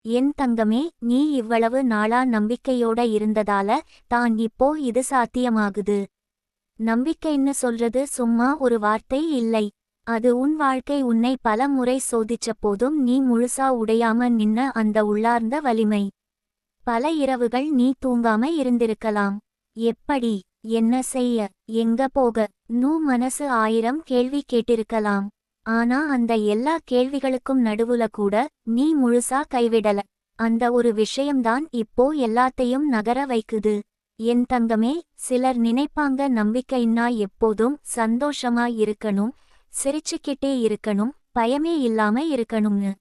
என் தங்கமே, நீ இவ்வளவு நாளா நம்பிக்கையோட இருந்ததால தான் இப்போ இது சாத்தியமாகுது. நம்பிக்கைன்னு சொல்றது சும்மா ஒரு வார்த்தை இல்லை. அது உன் வாழ்க்கை உன்னை பல முறை சோதிச்ச போதும் நீ முழுசா உடையாம நின்ன அந்த உள்ளார்ந்த வலிமை. பல இரவுகள் நீ தூங்காம இருந்திருக்கலாம். எப்படி, என்ன செய்ய, எங்க போக மனசு 1000 கேள்வி கேட்டிருக்கலாம். ஆனா அந்த எல்லா கேள்விகளுக்கும் நடுவுல கூட நீ முழுசா கைவிடல. அந்த ஒரு விஷயம்தான் இப்போ எல்லாத்தையும் நகர வைக்குது. என் தங்கமே, சிலர் நினைப்பாங்க நம்பிக்கைன்னா எப்போதும் சந்தோஷமா இருக்கணும், சிரிச்சுக்கிட்டே இருக்கணும், பயமே இல்லாம இருக்கணும்னு.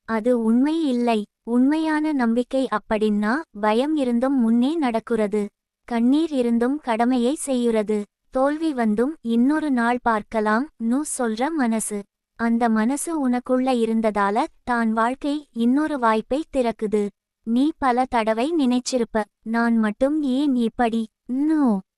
அது உண்மை இல்லை. உண்மையான நம்பிக்கை அப்படின்னா பயம் இருந்தும் முன்னே நடக்குறது, கண்ணீர் இருந்தும் கடமையை செய்யுறது, தோல்வி வந்தும் இன்னொரு நாள் பார்க்கலாம் சொல்ற மனசு. அந்த மனசு உனக்குள்ள இருந்ததால தான் வாழ்க்கை இன்னொரு வாய்ப்பை திறக்குது. நீ பல தடவை நினைச்சிருப்ப, நான் மட்டும் ஏன் இப்படி.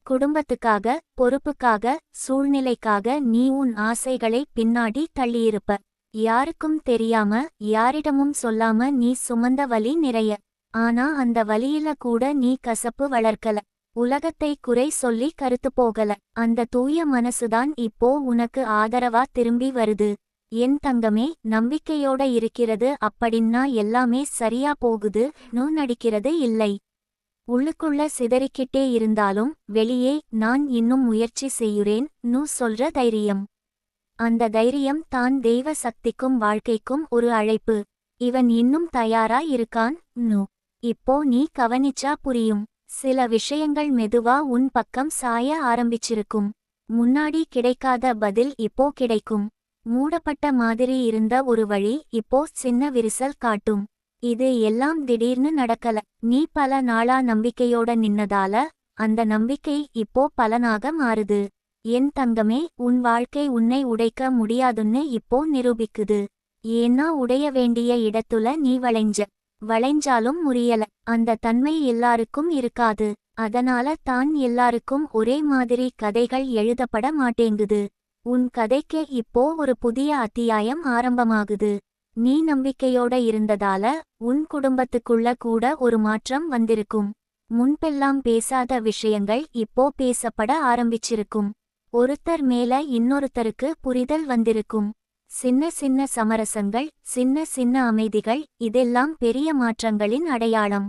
குடும்பத்துக்காக, பொறுப்புக்காக, சூழ்நிலைக்காக நீ உன் ஆசைகளை பின்னாடி தள்ளியிருப்ப. யாருக்கும் தெரியாம, யாரிடமும் சொல்லாம நீ சுமந்த வலி நிறைய. ஆனா அந்த வலியில கூட நீ கசப்பு வளர்க்கல, உலகத்தை குறை சொல்லி கருத்து போகல. அந்த தூய மனசுதான் இப்போ உனக்கு ஆதரவா திரும்பி வருது. என் தங்கமே, நம்பிக்கையோட இருக்கிறது அப்படின்னா எல்லாமே சரியா போகுது நடிக்கிறது இல்லை. உள்ளுக்குள்ள சிதறிக்கிட்டே இருந்தாலும் வெளியே நான் இன்னும் முயற்சி செய்யுறேன் சொல்ற தைரியம். அந்த தைரியம் தான் தெய்வ சக்திக்கும் வாழ்க்கைக்கும் ஒரு அழைப்பு. இவன் இன்னும் தயாரா இருக்கான். இப்போ நீ கவனிச்சா புரியும். சில விஷயங்கள் மெதுவா உன் பக்கம் சாய ஆரம்பிச்சிருக்கும். முன்னாடி கிடைக்காத பதில் இப்போ கிடைக்கும். மூடப்பட்ட மாதிரி இருந்த ஒரு வழி இப்போ சின்ன விரிசல் காட்டும். இது எல்லாம் திடீர்னு நடக்கல. நீ பல நாளா நம்பிக்கையோட நின்னதால அந்த நம்பிக்கை இப்போ பலனாக மாறுது. என் தங்கமே, உன் வாழ்க்கை உன்னை உடைக்க முடியாதுன்னு இப்போ நிரூபிக்குது. ஏன்னா உடைய வேண்டிய இடத்துல நீ வளைஞ்சாலும் முறியல. அந்த தன்மை எல்லாருக்கும் இருக்காது. அதனால தான் எல்லாருக்கும் ஒரே மாதிரி கதைகள் எழுதப்பட மாட்டேங்குது. உன் கதைக்கு இப்போ ஒரு புதிய அத்தியாயம் ஆரம்பமாகுது. நீ நம்பிக்கையோட இருந்ததால உன் குடும்பத்துக்குள்ள கூட ஒரு மாற்றம் வந்திருக்கும். முன்பெல்லாம் பேசாத விஷயங்கள் இப்போ பேசப்பட ஆரம்பிச்சிருக்கும். ஒருத்தர் மேல இன்னொருத்தருக்கு புரிதல் வந்திருக்கும். சின்ன சின்ன சமரசங்கள், சின்ன சின்ன அமைதிகள், இதெல்லாம் பெரிய மாற்றங்களின் அடையாளம்.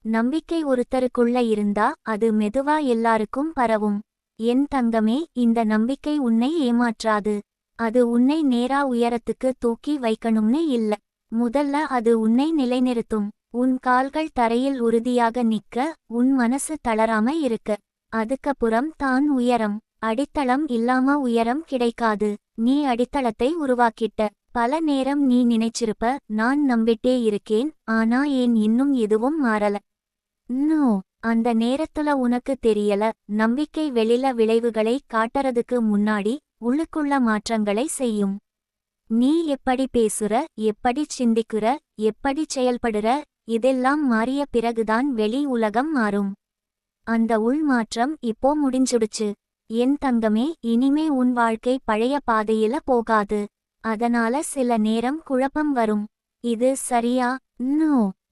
நம்பிக்கை ஒருத்தருக்குள்ள இருந்தா அது மெதுவா எல்லாருக்கும் பரவும். என் தங்கமே, இந்த நம்பிக்கை உன்னை ஏமாற்றாது. அது உன்னை நேரா உயரத்துக்கு தூக்கி வைக்கணும்னு இல்ல. முதல்ல அது உன்னை நிலைநிறுத்தும். உன் கால்கள் தரையில் உறுதியாக நிக்க, உன் மனசு தளராம இருக்க. அதுக்கப்புறம் தான் உயரம். அடித்தளம் இல்லாம உயரம் கிடைக்காது. நீ அடித்தளத்தை உருவாக்கிட்ட. பல நேரம் நீ நினைச்சிருப்ப, நான் நம்பிட்டே இருக்கேன், ஆனா ஏன் இன்னும் எதுவும் மாறல. அந்த நேரத்துல உனக்கு தெரியல, நம்பிக்கை வெளில விளைவுகளை காட்டறதுக்கு முன்னாடி உள்ளுக்குள்ள மாற்றங்களை செய்யும். நீ எப்படி பேசுற, எப்படி சிந்திக்குற, எப்படி செயல்படுற, இதெல்லாம் மாறிய பிறகுதான் வெளி உலகம் மாறும். அந்த உள் மாற்றம் இப்போ முடிஞ்சுடுச்சு. என் தங்கமே, இனிமே உன் வாழ்க்கை பழைய பாதையில போகாது. அதனால சில நேரம் குழப்பம் வரும். இது சரியா?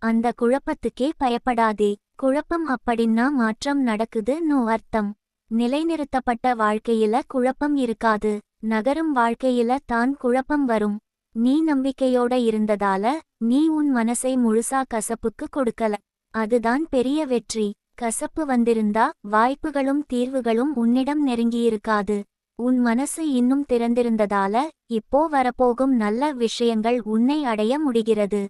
அந்த குழப்பத்துக்கே பயப்படாதே. குழப்பம் அப்படின்னா மாற்றம் நடக்குது அர்த்தம். நிலைநிறுத்தப்பட்ட வாழ்க்கையில குழப்பம் இருக்காது. நகரும் வாழ்க்கையில தான் குழப்பம் வரும். நீ நம்பிக்கையோட இருந்ததால நீ உன் மனசை முழுசா கசப்புக்கு கொடுக்கல. அதுதான் பெரிய வெற்றி. கசப்பு வந்திருந்தா வாய்ப்புகளும் தீர்வுகளும் உன்னிடம் நெருங்கியிருக்காது. உன் மனசு இன்னும் திறந்திருந்ததால இப்போ வரப்போகும் நல்ல விஷயங்கள் உன்னை அடைய முடிகிறது.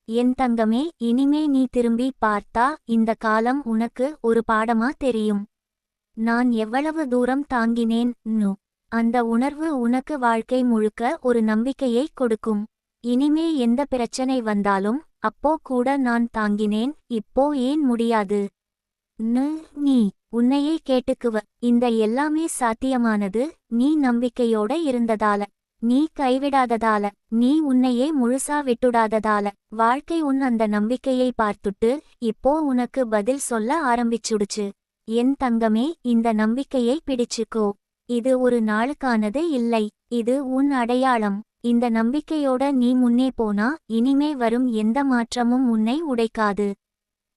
என் தங்கமே, இனிமே நீ திரும்பி பார்த்தா இந்த காலம் உனக்கு ஒரு பாடமா தெரியும். நான் எவ்வளவு தூரம் தாங்கினேன். அந்த உணர்வு உனக்கு வாழ்க்கை முழுக்க ஒரு நம்பிக்கையை கொடுக்கும். இனிமே எந்த பிரச்சனை வந்தாலும் அப்போ கூட நான் தாங்கினேன், இப்போ ஏன் முடியாது? நீ உன்னையே கேட்டுக்குவ. இந்த எல்லாமே சாத்தியமானது நீ நம்பிக்கையோட இருந்ததால, நீ கைவிடாததால, நீ உன்னையே முழுசா விட்டுடாததால. வாழ்க்கை உன் அந்த நம்பிக்கையை பார்த்துட்டு இப்போ உனக்கு பதில் சொல்ல ஆரம்பிச்சுடுச்சு. என் தங்கமே, இந்த நம்பிக்கையை பிடிச்சுக்கோ. இது ஒரு நாளுக்கானது இல்லை, இது உன் அடையாளம். இந்த நம்பிக்கையோட நீ முன்னே போனா இனிமே வரும் எந்த மாற்றமும் உன்னை உடைக்காது.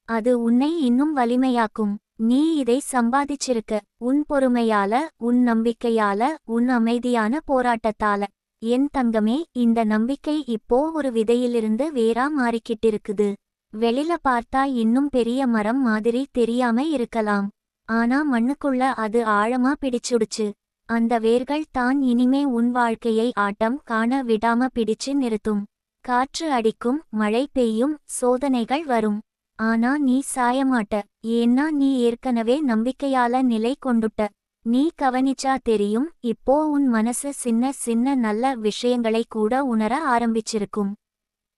அது உன்னை இன்னும் வலிமையாக்கும். நீ இதை சம்பாதிச்சிருக்க உன் பொறுமையால, உன் நம்பிக்கையால, உன் அமைதியான போராட்டத்தால. என் தங்கமே, இந்த நம்பிக்கை இப்போ ஒரு விதையிலிருந்து வேரா மாறிக்கிட்டிருக்குது. வெளில பார்த்தா இன்னும் பெரிய மரம் மாதிரி தெரியாம இருக்கலாம். ஆனா மண்ணுக்குள்ள அது ஆழமா பிடிச்சுடுச்சு. அந்த வேர்கள் தான் இனிமே உன் வாழ்க்கையை ஆட்டம் காண விடாம பிடிச்சு நிறுத்தும். காற்று அடிக்கும், மழை பெய்யும், சோதனைகள் வரும். ஆனா நீ சாயமாட்ட. ஏன்னா நீ ஏற்கனவே நம்பிக்கையால நிலை கொண்டுட்ட. நீ கவனிச்சா தெரியும், இப்போ உன் மனசு சின்ன சின்ன நல்ல விஷயங்களை கூட உணர ஆரம்பிச்சிருக்கும்.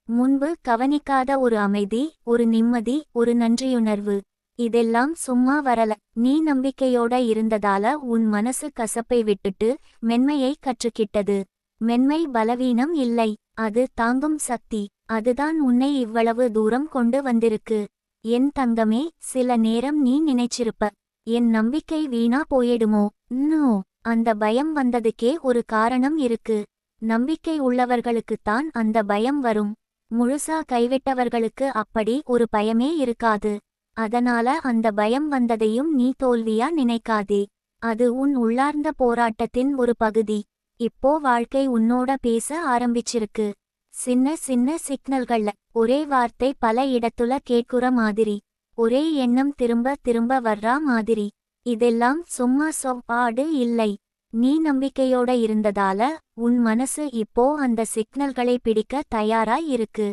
முன்பு கவனிக்காத ஒரு அமைதி, ஒரு நிம்மதி, ஒரு நன்றியுணர்வு. இதெல்லாம் சும்மா வரல. நீ நம்பிக்கையோட இருந்ததால உன் மனசு கசப்பை விட்டுட்டு மென்மையை கற்றுக்கிட்டது. மென்மை பலவீனம் இல்லை, அது தாங்கும் சக்தி. அதுதான் உன்னை இவ்வளவு தூரம் கொண்டு வந்திருக்கு. என் தங்கமே, சில நேரம் நீ நினைச்சிருப்ப, என் நம்பிக்கை வீணா போயிடுமோ. நோ, அந்த பயம் வந்ததுக்கே ஒரு காரணம் இருக்கு. நம்பிக்கை உள்ளவர்களுக்குத்தான் அந்த பயம் வரும். முழுசா கைவிட்டவர்களுக்கு அப்படி ஒரு பயமே இருக்காது. அதனால அந்த பயம் வந்ததையும் நீ தோல்வியா நினைக்காதே. அது உன் உள்ளார்ந்த போராட்டத்தின் ஒரு பகுதி. இப்போ வாழ்க்கை உன்னோட பேச ஆரம்பிச்சிருக்கு. சின்ன சின்ன சிக்னல்கள்ல, ஒரே வார்த்தை பல இடத்துல கேட்குற மாதிரி, ஒரே எண்ணம் திரும்ப திரும்ப வர்றா மாதிரி. இதெல்லாம் சும்மா சொப்பாடு இல்லை. நீ நம்பிக்கையோட இருந்ததால உன் மனசு இப்போ அந்த சிக்னல்களை பிடிக்க தயாராய் இருக்கு.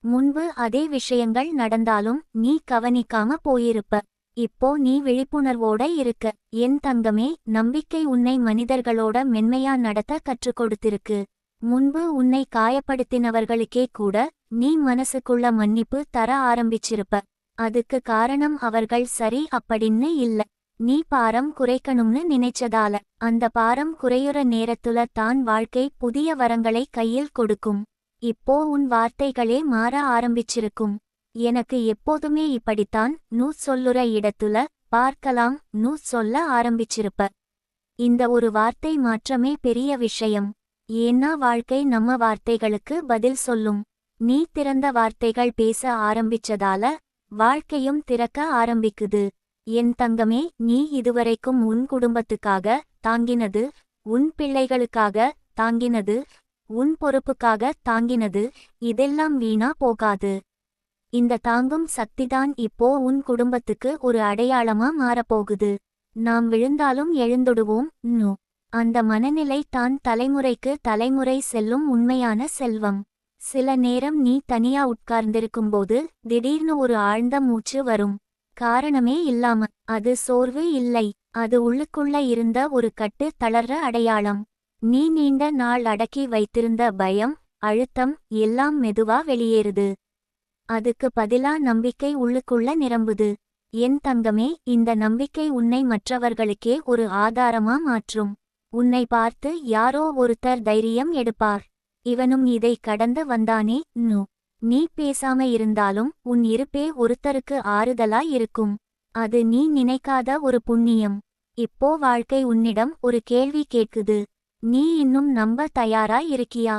முன்பு அதே விஷயங்கள் நடந்தாலும் நீ கவனிக்காம போயிருப்ப. இப்போ நீ விழிப்புணர்வோட இருக்க. என் தங்கமே, நம்பிக்கை உன்னை மனிதர்களோட மென்மையா நடத்த கற்றுக் கொடுத்திருக்கு. முன்பு உன்னை காயப்படுத்தினவர்களுக்கே கூட நீ மனசுக்குள்ள மன்னிப்பு தர ஆரம்பிச்சிருப்ப. அதுக்கு காரணம் அவர்கள் சரி அப்படின்னு இல்ல, நீ பாரம் குறைக்கணும்னு நினைச்சதால. அந்த பாரம் குறையுற நேரத்துல தான் வாழ்க்கை புதிய வரங்களை கையில் கொடுக்கும். இப்போ உன் வார்த்தைகளே மாற ஆரம்பிச்சிருக்கும். எனக்கு எப்போதுமே இப்படித்தான் நூ சொல்லுற இடத்துல பார்க்கலாம் நூ சொல்ல ஆரம்பிச்சிருப்ப. இந்த ஒரு வார்த்தை மாற்றமே பெரிய விஷயம். ஏன்னா வாழ்க்கை நம்ம வார்த்தைகளுக்கு பதில் சொல்லும். நீ திறந்த வார்த்தைகள் பேச ஆரம்பிச்சதால வாழ்க்கையும் திறக்க ஆரம்பிக்குது. என் தங்கமே, நீ இதுவரைக்கும் உன் குடும்பத்துக்காக தாங்கினது, உன் பிள்ளைகளுக்காக தாங்கினது, உன் பொறுப்புக்காக தாங்கினது, இதெல்லாம் வீணா போகாது. இந்த தாங்கும் சக்திதான் இப்போ உன் குடும்பத்துக்கு ஒரு அடையாளமா மாறப்போகுது. நாம் விழுந்தாலும் எழுந்துடுவோம். அந்த மனநிலை தான் தலைமுறைக்கு தலைமுறை செல்லும் உண்மையான செல்வம். சில நேரம் நீ தனியா உட்கார்ந்திருக்கும்போது திடீர்னு ஒரு ஆழ்ந்த மூச்சு வரும். காரணமே இல்லாம. அது சோர்வு இல்லை, அது உள்ளுக்குள்ள இருந்த ஒரு கட்டு தளர்ற அடையாளம். நீ நீண்ட நாள் அடக்கி வைத்திருந்த பயம், அழுத்தம் எல்லாம் மெதுவா வெளியேறுது. அதுக்கு பதிலா நம்பிக்கை உள்ளுக்குள்ள நிரம்புது. என் தங்கமே, இந்த நம்பிக்கை உன்னை மற்றவர்களுக்கே ஒரு ஆதாரமா மாற்றும். உன்னை பார்த்து யாரோ ஒருத்தர் தைரியம் எடுப்பார். இவனும் இதை கடந்து வந்தானே. நீ பேசாம இருந்தாலும் உன் இருப்பே ஒருத்தருக்கு ஆறுதலாய் இருக்கும். அது நீ நினைக்காத ஒரு புண்ணியம். இப்போ வாழ்க்கை உன்னிடம் ஒரு கேள்வி கேட்குது. நீ இன்னும் நம்ப தயாராய் இருக்கியா?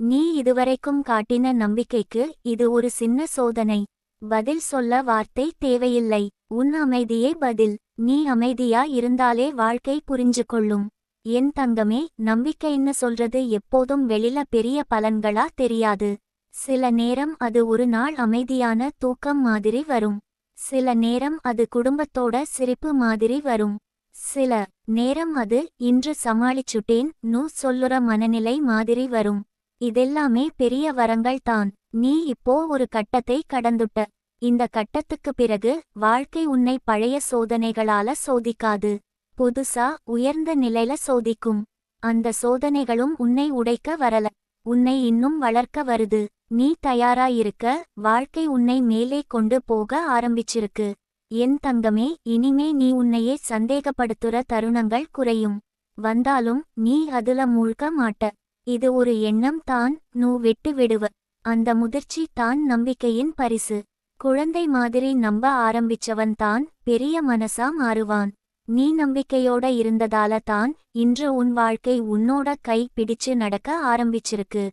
நீ இதுவரைக்கும் காட்டின நம்பிக்கைக்கு இது ஒரு சின்ன சோதனை. பதில் சொல்ல வார்த்தை தேவையில்லை, உன் அமைதியே பதில். நீ அமைதியா இருந்தாலே வாழ்க்கை புரிஞ்சு கொள்ளும். என் தங்கமே, நம்பிக்கைன்னு சொல்றது எப்போதும் வெளில பெரிய பலன்களா தெரியாது. சில நேரம் அது ஒரு நாள் அமைதியான தூக்கம் மாதிரி வரும். சில நேரம் அது குடும்பத்தோட சிரிப்பு மாதிரி வரும். சில நேரம் அது இன்று சமாளிச்சுட்டேன் சொல்லுற மனநிலை மாதிரி வரும். இதெல்லாமே பெரிய வரங்கள் தான். நீ இப்போ ஒரு கட்டத்தை கடந்துட்ட. இந்த கட்டத்துக்கு பிறகு வாழ்க்கை உன்னை பழைய சோதனைகளால சோதிக்காது, புதுசா உயர்ந்த நிலையில சோதிக்கும். அந்த சோதனைகளும் உன்னை உடைக்க வரல, உன்னை இன்னும் வளர்க்க வருது. நீ தயாராயிருக்க. வாழ்க்கை உன்னை மேலே கொண்டு போக ஆரம்பிச்சிருக்கு. என் தங்கமே, இனிமே நீ உன்னையே சந்தேகப்படுத்துற தருணங்கள் குறையும். வந்தாலும் நீ அதுல மூழ்க மாட்ட. இது ஒரு எண்ணம் தான், விட்டு விடுவ. அந்த முதிர்ச்சி தான் நம்பிக்கையின் பரிசு. குழந்தை மாதிரி நம்ப ஆரம்பிச்சவன் தான் பெரிய மனசா மாறுவான். நீ நம்பிக்கையோட இருந்ததால தான் இன்று உன் வாழ்க்கை உன்னோட கை பிடிச்சு நடக்க ஆரம்பிச்சிருக்கு.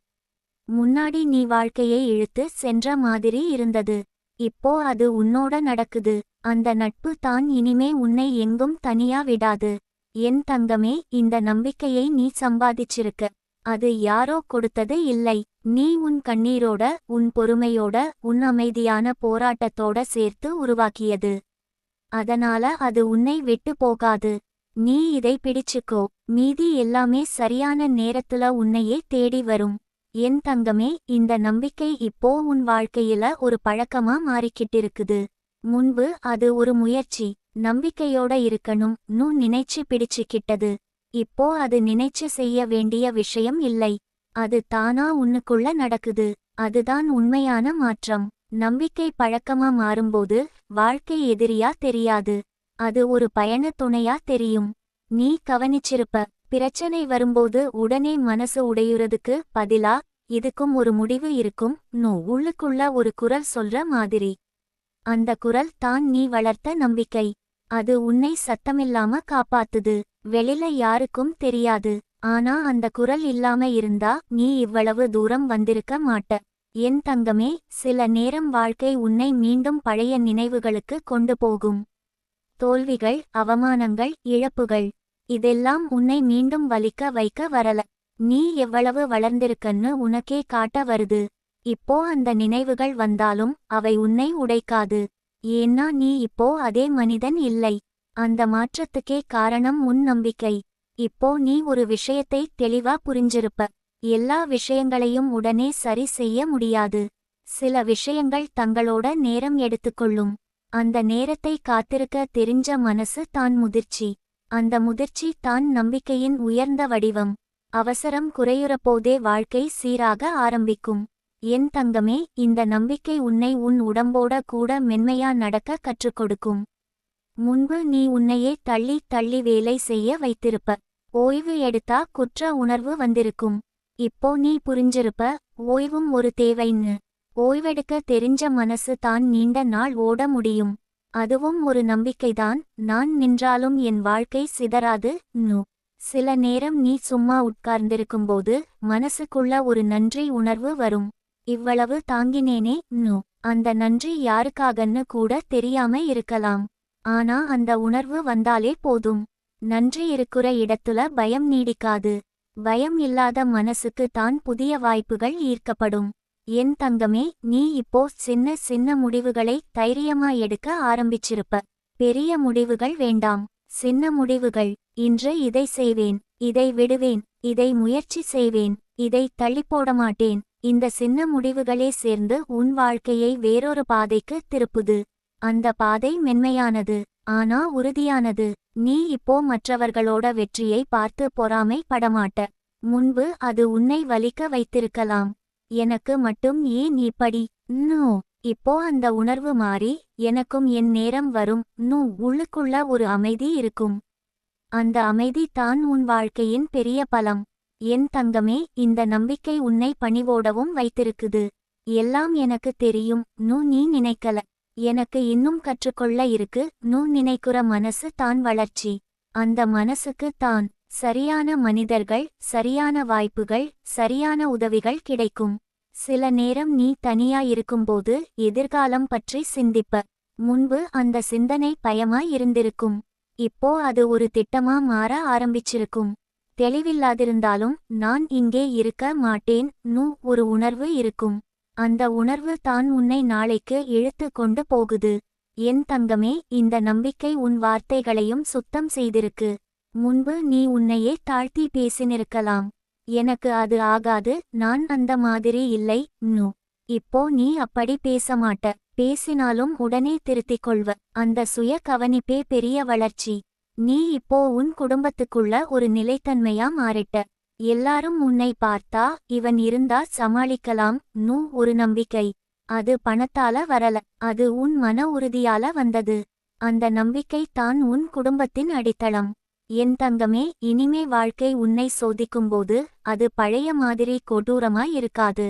முன்னாடி நீ வாழ்க்கையை இழுத்து சென்ற மாதிரி இருந்தது. இப்போ அது உன்னோட நடக்குது. அந்த நட்பு தான் இனிமே உன்னை எங்கும் தனியா விடாது. என் தங்கமே, இந்த நம்பிக்கையை நீ சம்பாதிச்சிருக்க. அது யாரோ கொடுத்தது இல்லை. நீ உன் கண்ணீரோட, உன் பொறுமையோட, உன் அமைதியான போராட்டத்தோட சேர்த்து உருவாக்கியது. அதனால அது உன்னை விட்டு போகாது. நீ இதை பிடிச்சுக்கோ. மீதி எல்லாமே சரியான நேரத்துல உன்னையே தேடி வரும். என் தங்கமே, இந்த நம்பிக்கை இப்போ உன் வாழ்க்கையில ஒரு பழக்கமா மாறிக்கிட்டிருக்குது. முன்பு அது ஒரு முயற்சி. நம்பிக்கையோட இருக்கணும் நினைச்சு பிடிச்சுக்கிட்டது. இப்போ அது நினைச்சு செய்ய வேண்டிய விஷயம் இல்லை. அது தானா உன்னுக்குள்ள நடக்குது. அதுதான் உண்மையான மாற்றம். நம்பிக்கை பழக்கமா மாறும்போது வாழ்க்கை எதிரியா தெரியாது. அது ஒரு பயண துணையா தெரியும். நீ கவனிச்சிருப்ப, பிரச்சனை வரும்போது உடனே மனசு உடையுறதுக்கு பதிலா இதுக்கும் ஒரு முடிவு இருக்கும் உள்ளுக்குள்ள ஒரு குரல் சொல்ற மாதிரி. அந்த குரல் தான் நீ வளர்த்த நம்பிக்கை. அது உன்னை சத்தமில்லாம காப்பாத்துது. வெளில யாருக்கும் தெரியாது. ஆனா அந்த குரல் இல்லாம இருந்தா நீ இவ்வளவு தூரம் வந்திருக்க மாட்ட. என் தங்கமே, சில நேரம் வாழ்க்கை உன்னை மீண்டும் பழைய நினைவுகளுக்கு கொண்டு போகும். தோல்விகள், அவமானங்கள், இழப்புகள், இதெல்லாம் உன்னை மீண்டும் வலிக்க வைக்க வரல. நீ எவ்வளவு வளர்ந்திருக்கன்னு உனக்கே காட்ட வருது. இப்போ அந்த நினைவுகள் வந்தாலும் அவை உன்னை உடைக்காது. ஏன்னா நீ இப்போ அதே மனிதன் இல்லை. அந்த மாற்றத்துக்கே காரணம் உன் நம்பிக்கை. இப்போ நீ ஒரு விஷயத்தை தெளிவா புரிஞ்சிருப்ப. எல்லா விஷயங்களையும் உடனே சரி செய்ய முடியாது. சில விஷயங்கள் தங்களோட நேரம் எடுத்துக்கொள்ளும். அந்த நேரத்தை காத்திருக்க தெரிஞ்ச மனசு தான் முதிர்ச்சி. அந்த முதிர்ச்சி தான் நம்பிக்கையின் உயர்ந்த வடிவம். அவசரம் குறையுறப்போதே வாழ்க்கை சீராக ஆரம்பிக்கும். என் தங்கமே, இந்த நம்பிக்கை உன்னை உன் உடம்போட கூட மென்மையா நடக்க கற்றுக் கொடுக்கும். முன்பு நீ உன்னையே தள்ளி தள்ளி வேலை செய்ய வைத்திருப்ப. ஓய்வு எடுத்தா குற்ற உணர்வு வந்திருக்கும். இப்போ நீ புரிஞ்சிருப்ப, ஓய்வும் ஒரு தேவைன்னு. ஓய்வெடுக்க தெரிஞ்ச மனசு தான் நீண்ட நாள் ஓட முடியும். அதுவும் ஒரு நம்பிக்கைதான். நான் நின்றாலும் என் வாழ்க்கை சிதறாது. சில நேரம் நீ சும்மா உட்கார்ந்திருக்கும்போது மனசுக்குள்ள ஒரு நன்றி உணர்வு வரும். இவ்வளவு தாங்கினேனே. அந்த நன்றி யாருக்காகன்னு கூட தெரியாம இருக்கலாம். ஆனா அந்த உணர்வு வந்தாலே போதும். நன்றி இருக்கிற இடத்துல பயம் நீடிக்காது. பயம் இல்லாத மனசுக்கு தான் புதிய வாய்ப்புகள் ஈர்க்கப்படும். என் தங்கமே, நீ இப்போ சின்ன சின்ன முடிவுகளை தைரியமா எடுக்க ஆரம்பிச்சிருப்ப. பெரிய முடிவுகள் வேண்டாம், சின்ன முடிவுகள். இன்று இதை செய்வேன், இதை விடுவேன், இதை முயற்சி செய்வேன், இதை தள்ளிப்போட மாட்டேன். இந்த சின்ன முடிவுகளே சேர்ந்து உன் வாழ்க்கையை வேறொரு பாதைக்கு திருப்புது. அந்த பாதை மென்மையானது, ஆனா உறுதியானது. நீ இப்போ மற்றவர்களோட வெற்றியை பார்த்து பொறாமை படமாட்ட. முன்பு அது உன்னை வலிக்க வைத்திருக்கலாம். எனக்கு மட்டும் ஏன் இப்படி? இப்போ அந்த உணர்வு மாறி எனக்கும் என் நேரம் வரும் உள்ளுக்குள்ள ஒரு அமைதி இருக்கும். அந்த அமைதி தான் உன் வாழ்க்கையின் பெரிய பலம். என் தங்கமே, இந்த நம்பிக்கை உன்னை பணிவோடவும் வைத்திருக்குது. எல்லாம் எனக்கு தெரியும் நீ நினைக்கல. எனக்கு இன்னும் கற்றுக்கொள்ள இருக்கு நினைக்கிற மனசு தான் வளர்ச்சி. அந்த மனசுக்கு தான் சரியான மனிதர்கள், சரியான வாய்ப்புகள், சரியான உதவிகள் கிடைக்கும். சில நேரம் நீ தனியா இருக்கும்போது எதிர்காலம் பற்றி சிந்திப்ப. முன்பு அந்த சிந்தனை பயமாய் இருந்திருக்கும். இப்போ அது ஒரு திட்டமா மாற ஆரம்பிச்சிருக்கும். தெளிவில்லாதிருந்தாலும் நான் இங்கே இருக்க மாட்டேன் ஒரு உணர்வு இருக்கும். அந்த உணர்வு தான் உன்னை நாளைக்கு இழுத்து கொண்டு போகுது. என் தங்கமே, இந்த நம்பிக்கை உன் வார்த்தைகளையும் சுத்தம் செய்திருக்கு. முன்பு நீ உன்னையே தாழ்த்தி பேசினிருக்கலாம். எனக்கு அது ஆகாது, நான் அந்த மாதிரி இல்லை இப்போ நீ அப்படி பேச மாட்ட. பேசினாலும் உடனே திருத்திக் கொள்வ. அந்த சுய கவனிப்பே பெரிய வளர்ச்சி. நீ இப்போ உன் குடும்பத்துக்குள்ள ஒரு நிலைத்தன்மையா மாறிட்ட. எல்லாரும் உன்னை பார்த்தா இவன் இருந்தா சமாளிக்கலாம் ஒரு நம்பிக்கை. அது பணத்தால வரல, அது உன் மன உறுதியால வந்தது. அந்த நம்பிக்கை தான் உன் குடும்பத்தின் அடித்தளம். என் தங்கமே, இனிமே வாழ்க்கை உன்னை சோதிக்கும்போது அது பழைய மாதிரி கொடூரமாய் இருக்காது.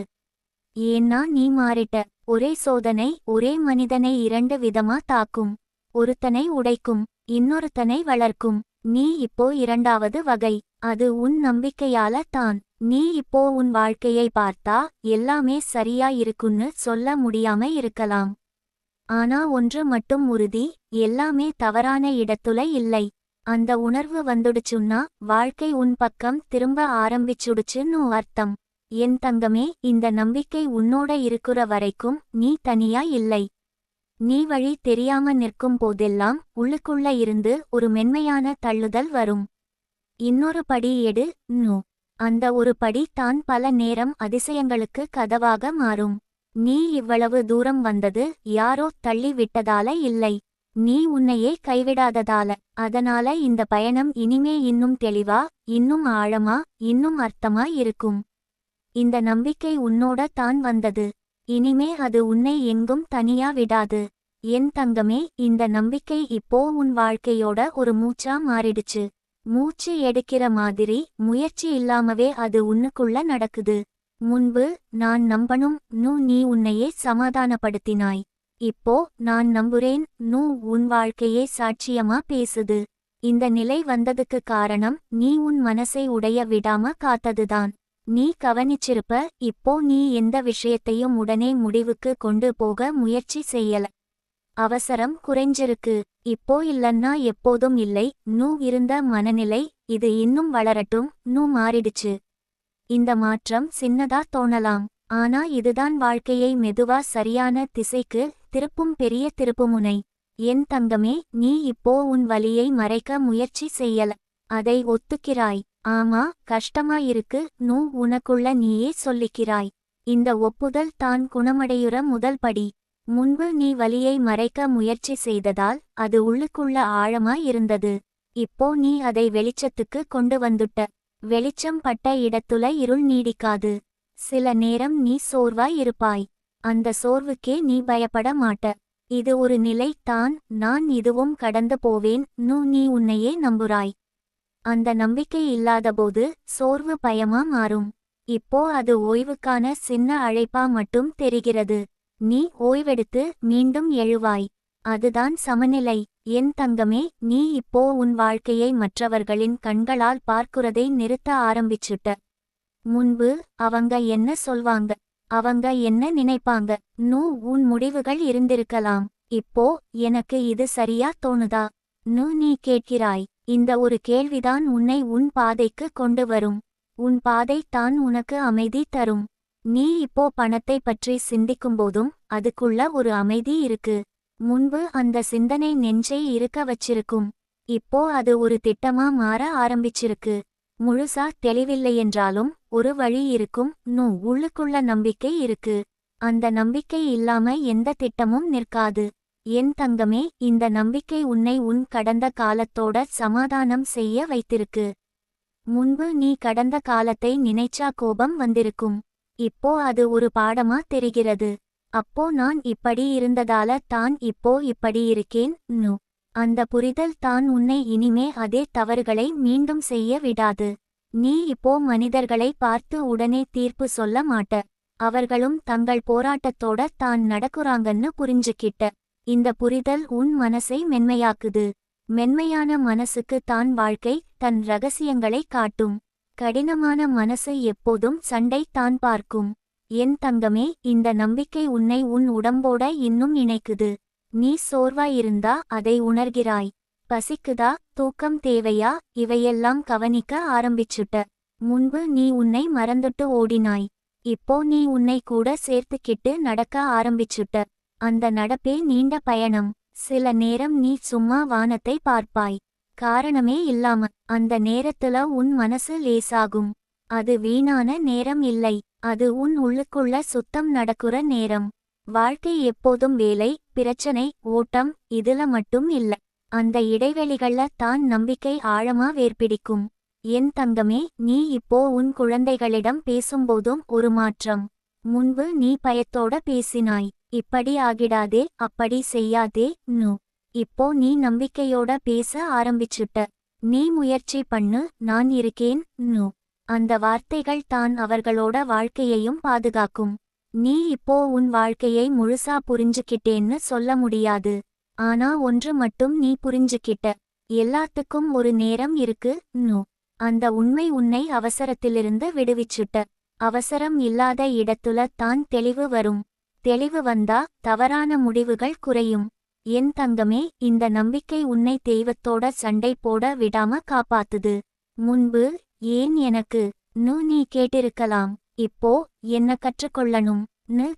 ஏன்னா நீ மாறிட்ட. ஒரே சோதனை ஒரே மனிதனை இரண்டு விதமா தாக்கும். ஒருத்தனை உடைக்கும், இன்னொருத்தனை வளர்க்கும். நீ இப்போ இரண்டாவது வகை. அது உன் நம்பிக்கையால தான். நீ இப்போ உன் வாழ்க்கையை பார்த்தா எல்லாமே சரியா இருக்குன்னு சொல்ல முடியாம இருக்கலாம். ஆனா ஒன்று மட்டும் உறுதி, எல்லாமே தவறான இடத்துல இல்லை. அந்த உணர்வு வந்துடுச்சுன்னா வாழ்க்கை உன் பக்கம் திரும்ப ஆரம்பிச்சுடுச்சுன்னு அர்த்தம். என் தங்கமே, இந்த நம்பிக்கை உன்னோட இருக்கிற வரைக்கும் நீ தனியா இல்லை. நீ வழி தெரியாம நிற்கும் போதெல்லாம் உள்ளுக்குள்ள இருந்து ஒரு மென்மையான தள்ளுதல் வரும். இன்னொரு படி எடு. நூ. அந்த ஒரு படி தான் பல நேரம் அதிசயங்களுக்கு கதவாக மாறும். நீ இவ்வளவு தூரம் வந்தது யாரோ தள்ளி விட்டதால இல்லை. நீ உன்னையே கைவிடாததால. அதனால இந்த பயணம் இனிமே இன்னும் தெளிவா, இன்னும் ஆழமா, இன்னும் அர்த்தமா இருக்கும். இந்த நம்பிக்கை உன்னோட தான் வந்தது. இனிமே அது உன்னை எங்கும் தனியா விடாது. என் தங்கமே, இந்த நம்பிக்கை இப்போ உன் வாழ்க்கையோட ஒரு மூச்சா மாறிடுச்சு. மூச்சு எடுக்கிற மாதிரி முயற்சி இல்லாமவே அது உன்னுக்குள்ள நடக்குது. முன்பு நான் நம்பணும் நீ உன்னையே சமாதானப்படுத்தினாய். இப்போ நான் நம்புறேன் உன் வாழ்க்கையே சாட்சியமா பேசுது. இந்த நிலை வந்ததுக்கு காரணம் நீ உன் மனசை உடைய விடாம காத்ததுதான். நீ கவனிச்சிருப்ப, இப்போ நீ எந்த விஷயத்தையும் உடனே முடிவுக்கு கொண்டு போக முயற்சி செய்யல. அவசரம் குறைஞ்சிருக்கு. இப்போ இல்லன்னா எப்போதும் இல்லை இருந்த மனநிலை இது இன்னும் வளரட்டும் மாறிடுச்சு. இந்த மாற்றம் சின்னதா தோணலாம். ஆனா இதுதான் வாழ்க்கையை மெதுவா சரியான திசைக்கு திருப்பும் பெரிய திருப்புமுனை. என் தங்கமே, நீ இப்போ உன் வலியை மறைக்க முயற்சி செய்யல. அதை ஒத்துக்கிறாய். ஆமா, கஷ்டமா இருக்கு உனக்குள்ள நீயே சொல்லிக்கிறாய். இந்த ஒப்புதல் தான் குணமடையுற முதல் படி. முன்பு நீ வலியை மறைக்க முயற்சி செய்ததால் அது உள்ளுக்குள்ள ஆழமா இருந்தது. இப்போ நீ அதை வெளிச்சத்துக்கு கொண்டு வந்துட்ட. வெளிச்சம் பட்ட இடத்துல இருள் நீடிக்காது. சில நேரம் நீ சோர்வாய் இருப்பாய். அந்த சோர்வுக்கே நீ பயப்பட மாட்ட. இது ஒரு நிலை தான், நான் இதுவும் கடந்து போவேன் நீ உன்னையே நம்புறாய். அந்த நம்பிக்கை இல்லாதபோது சோர்வு பயமா மாறும். இப்போ அது ஓய்வுக்கான சின்ன அழைப்பா மட்டும் தெரிகிறது. நீ ஓய்வெடுத்து மீண்டும் எழுவாய். அதுதான் சமநிலை. என் தங்கமே, நீ இப்போ உன் வாழ்க்கையை மற்றவர்களின் கண்களால் பார்க்கிறதை நிறுத்த ஆரம்பிச்சுட்ட. முன்பு அவங்க என்ன சொல்வாங்க, அவங்க என்ன நினைப்பாங்க உன் முடிவுகள் இருந்திருக்கலாம். இப்போ எனக்கு இது சரியா தோணுதா நீ கேட்கிறாய். இந்த ஒரு கேள்விதான் உன்னை உன் பாதைக்கு கொண்டு வரும். உன் பாதை தான் உனக்கு அமைதி தரும். நீ இப்போ பணத்தை பற்றி சிந்திக்கும்போதும் அதுக்குள்ள ஒரு அமைதி இருக்கு. முன்பு அந்த சிந்தனை நெஞ்சை இருக்க வச்சிருக்கும். இப்போ அது ஒரு திட்டமா மாற ஆரம்பிச்சிருக்கு. முழுசா தெளிவில்லையென்றாலும் ஒரு வழி இருக்கும். உள்ளுக்குள்ள நம்பிக்கை இருக்கு. அந்த நம்பிக்கை இல்லாம எந்த திட்டமும் நிற்காது. என் தங்கமே, இந்த நம்பிக்கை உன்னை உன் கடந்த காலத்தோட சமாதானம் செய்ய வைத்திருக்கு. முன்பு நீ கடந்த காலத்தை நினைச்சா கோபம் வந்திருக்கும். இப்போ அது ஒரு பாடமா தெரிகிறது. அப்போ நான் இப்படி இருந்ததால தான் இப்போ இப்படி இருக்கேன் அந்த புரிதல் தான் உன்னை இனிமே அதே தவறுகளை மீண்டும் செய்ய விடாது. நீ இப்போ மனிதர்களை பார்த்து உடனே தீர்ப்பு சொல்ல மாட்ட. அவர்களும் தங்கள் போராட்டத்தோட தான் நடக்குறாங்கன்னு புரிஞ்சுக்கிட்ட. இந்த புரிதல் உன் மனசை மென்மையாக்குது. மென்மையான மனசுக்கு தான் வாழ்க்கை தன் ரகசியங்களை காட்டும். கடினமான மனசு எப்போதும் சண்டை தான் பார்க்கும். என் தங்கமே, இந்த நம்பிக்கை உன்னை உன் உடம்போட இன்னும் இணைக்குது. நீ சோர்வாயிருந்தா அதை உணர்கிறாய். பசிக்குதா, தூக்கம் தேவையா, இவையெல்லாம் கவனிக்க ஆரம்பிச்சுட்ட. முன்பு நீ உன்னை மறந்துட்டு ஓடினாய். இப்போ நீ உன்னை கூட சேர்த்துக்கிட்டு நடக்க ஆரம்பிச்சுட்ட. அந்த நடப்பே நீண்ட பயணம். சில நேரம் நீ சும்மா வானத்தை பார்ப்பாய். காரணமே இல்லாம. அந்த நேரத்துல உன் மனசு லேசாகும். அது வீணான நேரம் இல்லை. அது உன் உள்ளுக்குள்ள சுத்தம் நடக்குற நேரம். வாழ்க்கை எப்போதும் வேலை, பிரச்சனை, ஓட்டம் இதுல மட்டும் இல்ல. அந்த இடைவெளிகள்ல தான் நம்பிக்கை ஆழமா வேர்பிடிக்கும். என் தங்கமே, நீ இப்போ உன் குழந்தைகளிடம் பேசும்போதும் ஒரு மாற்றம். முன்பு நீ பயத்தோட பேசினாய். இப்படி ஆகிடாதே, அப்படி செய்யாதே இப்போ நீ நம்பிக்கையோட பேச ஆரம்பிச்சுட்ட. நீ முயற்சி பண்ணு, நான் இருக்கேன் அந்த வார்த்தைகள் தான் அவர்களோட வாழ்க்கையையும் பாதுகாக்கும். நீ இப்போ உன் வாழ்க்கையை முழுசா புரிஞ்சுக்கிட்டேன்னு சொல்ல முடியாது. ஆனா ஒன்று மட்டும் நீ புரிஞ்சுக்கிட்ட. எல்லாத்துக்கும் ஒரு நேரம் இருக்கு. அந்த உண்மை உன்னை அவசரத்திலிருந்து விடுவிச்சுட்ட. அவசரம் இல்லாத இடத்துல தான் தெளிவு வரும். தெளிவு வந்தா தவறான முடிவுகள் குறையும். என் தங்கமே, இந்த நம்பிக்கை உன்னை தெய்வத்தோட சண்டை போட விடாம காப்பாத்துது. முன்பு ஏன் எனக்கு நீ கேட்டிருக்கலாம். இப்போ என்ன கற்றுக்கொள்ளணும்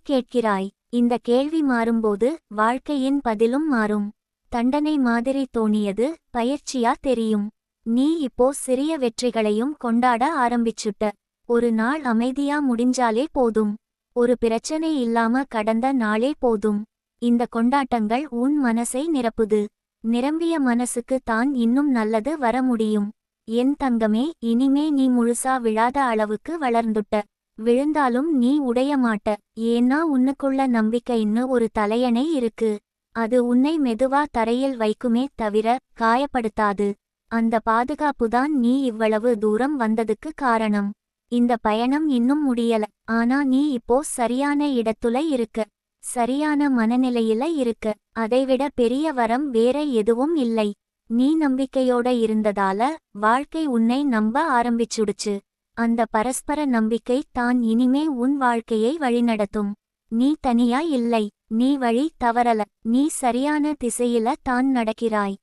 கேட்கிறாய். இந்த கேள்வி மாறும்போது வாழ்க்கையின் பதிலும் மாறும். தண்டனை மாதிரி தோணியது பயிற்சியா தெரியும். நீ இப்போ சிறிய வெற்றிகளையும் கொண்டாட ஆரம்பிச்சுட்ட. ஒரு நாள் அமைதியா முடிஞ்சாலே போதும். ஒரு பிரச்சனை இல்லாம கடந்த நாளே போதும். இந்த கொண்டாட்டங்கள் உன் மனசை நிரப்புது. நிரம்பிய மனசுக்கு தான் இன்னும் நல்லது வர முடியும். என் தங்கமே, இனிமே நீ முழுசா விழாத அளவுக்கு வளர்ந்துட்ட. விழுந்தாலும் நீ உடைய மாட்ட. ஏன்னா உன்னுக்குள்ள நம்பிக்கைன்னு ஒரு தலையணை இருக்கு. அது உன்னை மெதுவா தரையில் வைக்குமே தவிர காயப்படுத்தாது. அந்த பாதுகாப்புதான் நீ இவ்வளவு தூரம் வந்ததுக்கு காரணம். இந்த பயணம் இன்னும் முடியல. ஆனா நீ இப்போ சரியான இடத்துல இருக்க. சரியான மனநிலையில இருக்க. அதைவிட பெரிய வரம் வேற எதுவும் இல்லை. நீ நம்பிக்கையோட இருந்ததால வாழ்க்கை உன்னை நம்ப ஆரம்பிச்சுடுச்சு. அந்த பரஸ்பர நம்பிக்கை தான் இனிமே உன் வாழ்க்கையை வழிநடத்தும். நீ தனியா இல்லை. நீ வழி தவறல. நீ சரியான திசையில தான் நடக்கிறாய்.